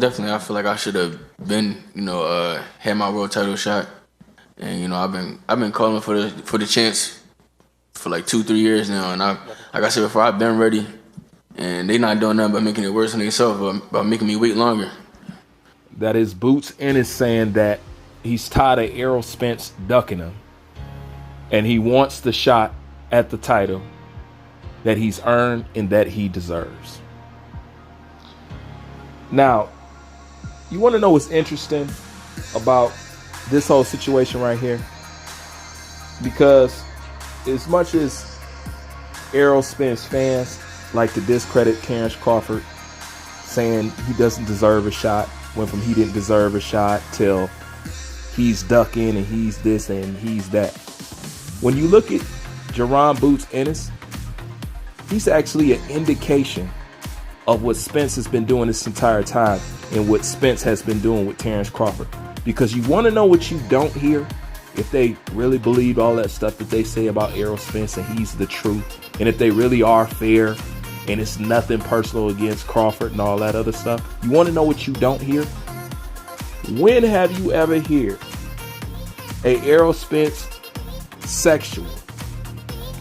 definitely. I feel like I should have been, had my world title shot, and I've been calling for the chance for like 2-3 years now, and like I said before, I've been ready, and they not doing nothing but making it worse on themselves, by making me wait longer. That is Boots Ennis saying that he's tired of Errol Spence ducking him, and he wants the shot at the title that he's earned and that he deserves. Now, you want to know what's interesting about this whole situation right here? Because as much as Errol Spence fans like to discredit Terrence Crawford, saying he doesn't deserve a shot, went from he didn't deserve a shot till he's ducking and he's this and he's that. When you look at Jaron Boots Ennis, he's actually an indication of what Spence has been doing this entire time and what Spence has been doing with Terrence Crawford. Because you want to know what you don't hear, if they really believe all that stuff that they say about Errol Spence and he's the truth, and if they really are fair and it's nothing personal against Crawford and all that other stuff. You want to know what you don't hear? When have you ever heard a Errol Spence sexual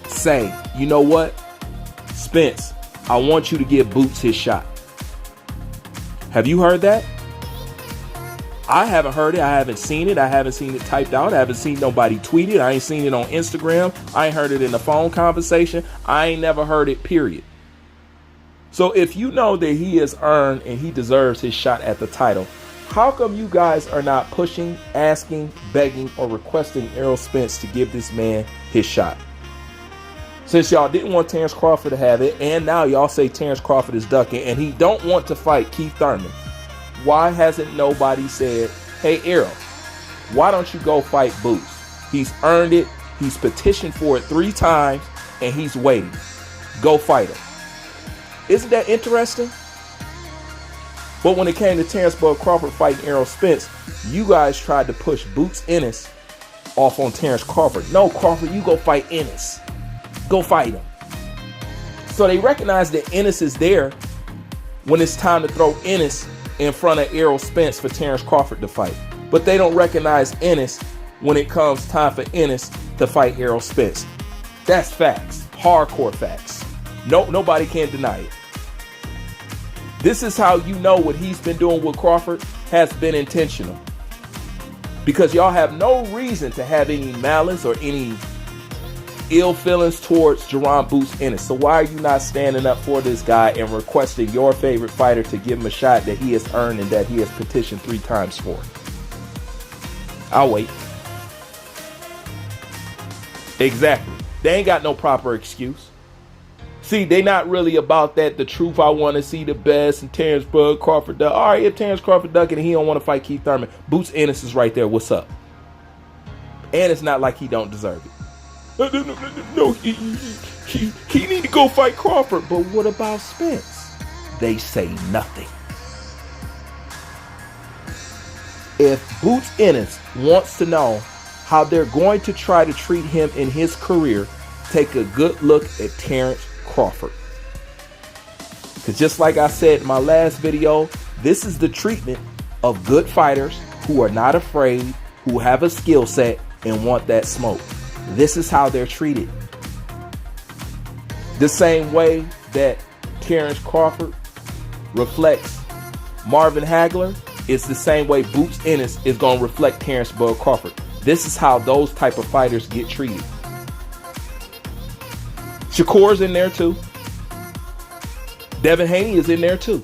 say, you know what, Spence, I want you to give Boots his shot? Have you heard that? I haven't heard it. I haven't seen it. I haven't seen it typed out. I haven't seen nobody tweet it. I ain't seen it on Instagram. I ain't heard it in a phone conversation. I ain't never heard it, period. So if you know that he has earned and he deserves his shot at the title, how come you guys are not pushing, asking, begging, or requesting Errol Spence to give this man his shot? Since y'all didn't want Terrence Crawford to have it, and now y'all say Terrence Crawford is ducking, and he don't want to fight Keith Thurman, why hasn't nobody said, hey, Errol, why don't you go fight Boots? He's earned it. He's petitioned for it 3 times, and he's waiting. Go fight him. Isn't that interesting? But when it came to Terrence Bud Crawford fighting Errol Spence, you guys tried to push Boots Ennis off on Terrence Crawford. No, Crawford, you go fight Ennis. Go fight him. So they recognize that Ennis is there when it's time to throw Ennis in front of Errol Spence for Terrence Crawford to fight. But they don't recognize Ennis when it comes time for Ennis to fight Errol Spence. That's facts. Hardcore facts. Nobody can deny it. This is how you know what he's been doing with Crawford has been intentional. Because y'all have no reason to have any malice or any ill feelings towards Jaron Boots Ennis. So why are you not standing up for this guy and requesting your favorite fighter to give him a shot that he has earned and that he has petitioned 3 times for? I'll wait. Exactly. They ain't got no proper excuse. See, they not really about that. The truth, I want to see the best. And Terrence Bud Crawford duck. All right, if Terrence Crawford ducking and he don't want to fight Keith Thurman, Boots Ennis is right there. What's up? And it's not like he don't deserve it. No, he need to go fight Crawford. But what about Spence? They say nothing. If Boots Ennis wants to know how they're going to try to treat him in his career, take a good look at Terrence Crawford. Because just like I said in my last video, this is the treatment of good fighters who are not afraid, who have a skill set and want that smoke. This is how they're treated. The same way that Terrence Crawford reflects Marvin Hagler, it's the same way Boots Ennis is going to reflect Terrence Bud Crawford. This is how those type of fighters get treated. Shakur's in there too. Devin Haney is in there too.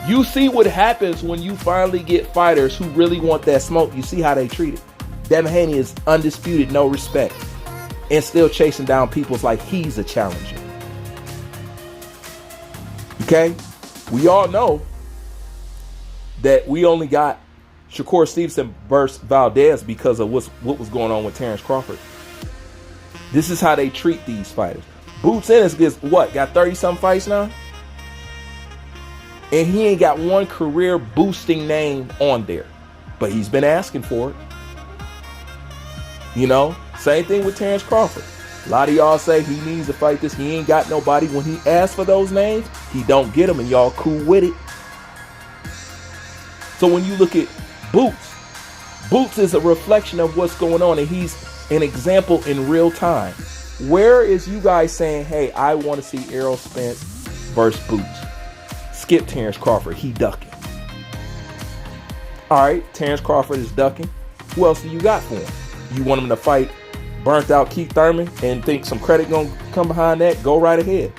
You see what happens when you finally get fighters who really want that smoke. You see how they treat it. Devin Haney is undisputed, no respect, and still chasing down people's like he's a challenger. Okay? We all know that we only got Shakur Stevenson versus Valdez because of what was going on with Terrence Crawford. This is how they treat these fighters. Boots Ennis gets what? Got 30-something fights now? And he ain't got one career boosting name on there. But he's been asking for it. You know, same thing with Terrence Crawford. A lot of y'all say he needs to fight this. He ain't got nobody. When he asks for those names, he don't get them, and y'all cool with it. So when you look at Boots is a reflection of what's going on, and he's an example in real time. Where is you guys saying, hey, I want to see Errol Spence versus Boots? Skip Terrence Crawford. He ducking. All right, Terrence Crawford is ducking. Who else do you got for him? You want him to fight burnt out Keith Thurman and think some credit gonna come behind that? Go right ahead.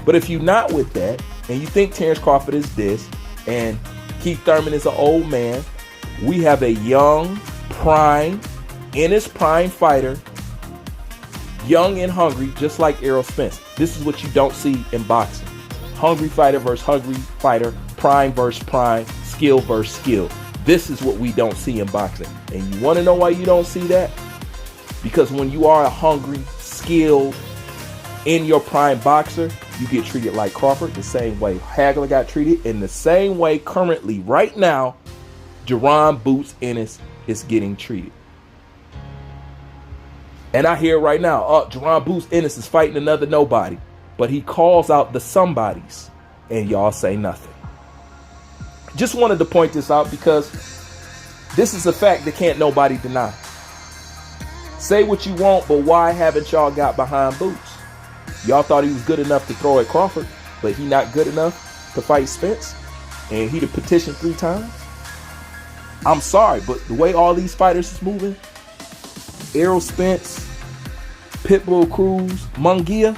But if you're not with that, and you think Terrence Crawford is this, and Keith Thurman is an old man, we have a young, prime, Ennis prime fighter, young and hungry, just like Errol Spence. This is what you don't see in boxing. Hungry fighter versus hungry fighter, prime versus prime, skill versus skill. This is what we don't see in boxing. And you want to know why you don't see that? Because when you are a hungry, skilled, in your prime boxer, you get treated like Crawford the same way Hagler got treated, in the same way currently, right now, Jaron Boots Ennis is getting treated. And I hear right now, Jaron Boots Ennis is fighting another nobody. But he calls out the somebodies, and y'all say nothing. Just wanted to point this out because this is a fact that can't nobody deny. Say what you want, but why haven't y'all got behind Boots? Y'all thought he was good enough to throw at Crawford, but he not good enough to fight Spence, and he to petition 3 times? I'm sorry, but the way all these fighters is moving, Errol Spence, Pitbull Cruz, Munguia,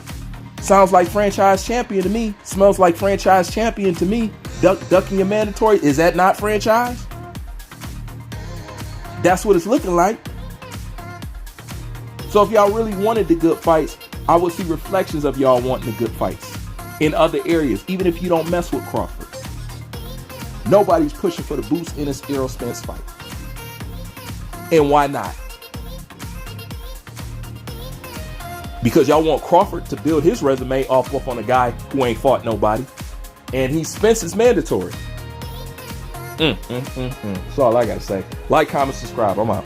sounds like franchise champion to me. Smells like franchise champion to me. Ducking your mandatory, is that not franchise? That's what it's looking like. So if y'all really wanted the good fights, I would see reflections of y'all wanting the good fights in other areas, even if you don't mess with Crawford. Nobody's pushing for the Boots Ennis Errol Spence fight. And why not? Because y'all want Crawford to build his resume off on a guy who ain't fought nobody. And he Spence's mandatory. That's all I gotta say. Like, comment, subscribe. I'm out.